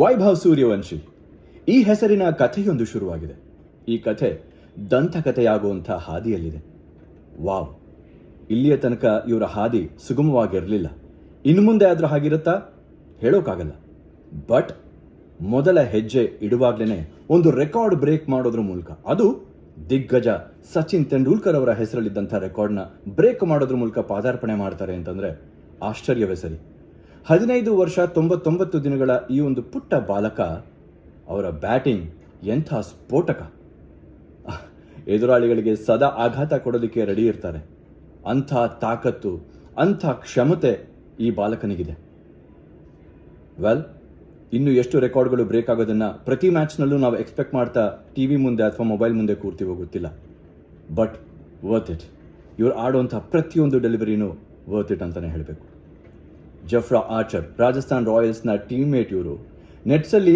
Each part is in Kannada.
ವೈಭವ್ ಸೂರ್ಯವಂಶಿ ಈ ಹೆಸರಿನ ಕಥೆಯೊಂದು ಶುರುವಾಗಿದೆ. ಈ ಕಥೆ ದಂತಕಥೆಯಾಗುವಂಥ ಹಾದಿಯಲ್ಲಿದೆ. ವಾವ್, ಇಲ್ಲಿಯ ತನಕ ಇವರ ಹಾದಿ ಸುಗಮವಾಗಿರಲಿಲ್ಲ. ಇನ್ನು ಮುಂದೆ ಆದರೂ ಹಾಗಿರುತ್ತಾ ಹೇಳೋಕ್ಕಾಗಲ್ಲ. ಬಟ್ ಮೊದಲ ಹೆಜ್ಜೆ ಇಡುವಾಗಲೇ ಒಂದು ರೆಕಾರ್ಡ್ ಬ್ರೇಕ್ ಮಾಡೋದ್ರ ಮೂಲಕ, ಅದು ದಿಗ್ಗಜ ಸಚಿನ್ ತೆಂಡೂಲ್ಕರ್ ಅವರ ಹೆಸರಲ್ಲಿದ್ದಂಥ ರೆಕಾರ್ಡ್ನ ಬ್ರೇಕ್ ಮಾಡೋದ್ರ ಮೂಲಕ ಪಾದಾರ್ಪಣೆ ಮಾಡ್ತಾರೆ ಅಂತಂದರೆ ಆಶ್ಚರ್ಯವೇ ಸರಿ. 15 ವರ್ಷ 99 ದಿನಗಳ ಈ ಒಂದು ಪುಟ್ಟ ಬಾಲಕ, ಅವರ ಬ್ಯಾಟಿಂಗ್ ಎಂಥ ಸ್ಫೋಟಕ. ಎದುರಾಳಿಗಳಿಗೆ ಸದಾ ಆಘಾತ ಕೊಡೋದಕ್ಕೆ ರೆಡಿ ಇರ್ತಾರೆ. ಅಂಥ ತಾಕತ್ತು, ಅಂಥ ಕ್ಷಮತೆ ಈ ಬಾಲಕನಿಗಿದೆ. ವೆಲ್, ಇನ್ನು ಎಷ್ಟು ರೆಕಾರ್ಡ್ಗಳು ಬ್ರೇಕ್ ಆಗೋದನ್ನು ಪ್ರತಿ ಮ್ಯಾಚ್ನಲ್ಲೂ ನಾವು ಎಕ್ಸ್ಪೆಕ್ಟ್ ಮಾಡ್ತಾ ಟಿವಿ ಮುಂದೆ ಅಥವಾ ಮೊಬೈಲ್ ಮುಂದೆ ಕೂರ್ತೀವೋ ಗೊತ್ತಿಲ್ಲ. But worth it. ಇವ್ರು ಆಡುವಂಥ ಪ್ರತಿಯೊಂದು ಡೆಲಿವರಿನೂ ವರ್ತ್ ಇಟ್ ಅಂತಲೇ ಹೇಳಬೇಕು. ಜಫ್ರಾ ಆರ್ಚರ್, ರಾಜಸ್ಥಾನ್ ರಾಯಲ್ಸ್ನ ಟೀಮ್ಮೇಟ್ ಇವರು. ನೆಟ್ಸಲ್ಲಿ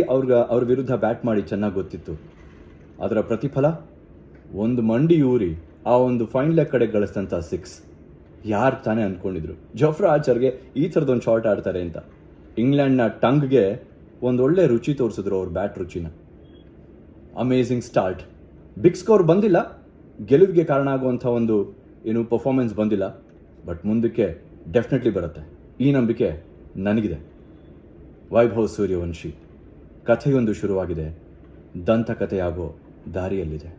ಅವ್ರ ವಿರುದ್ಧ ಬ್ಯಾಟ್ ಮಾಡಿ ಚೆನ್ನಾಗಿ ಗೊತ್ತಿತ್ತು. ಅದರ ಪ್ರತಿಫಲ ಒಂದು ಮಂಡಿ ಊರಿ ಆ ಒಂದು ಫೈನ್ ಲೆಗ್ ಕಡೆ ಗಳಿಸಿದಂಥ 6. ಯಾರು ತಾನೇ ಅಂದ್ಕೊಂಡಿದ್ರು ಜಫ್ರಾ ಆರ್ಚರ್ಗೆ ಈ ಥರದೊಂದು ಶಾಟ್ ಆಡ್ತಾರೆ ಅಂತ. ಇಂಗ್ಲೆಂಡ್ನ ಟಂಗ್ಗೆ ಒಂದೊಳ್ಳೆ ರುಚಿ ತೋರಿಸಿದ್ರು ಅವ್ರ ಬ್ಯಾಟ್ ರುಚಿನ. Amazing start. ಬಿಗ್ ಸ್ಕೋರ್ ಬಂದಿಲ್ಲ, ಗೆಲುವಿಗೆ ಕಾರಣ ಆಗುವಂಥ ಒಂದು ಪರ್ಫಾರ್ಮೆನ್ಸ್ ಬಂದಿಲ್ಲ. ಬಟ್ ಮುಂದಕ್ಕೆ ಡೆಫಿನೆಟ್ಲಿ ಬರುತ್ತೆ, ಈ ನಂಬಿಕೆ ನನಗಿದೆ. ವೈಭವ್ ಸೂರ್ಯವಂಶಿ ಕಥೆಯೊಂದು ಶುರುವಾಗಿದೆ, ದಂತಕಥೆಯಾಗೋ ದಾರಿಯಲ್ಲಿದೆ.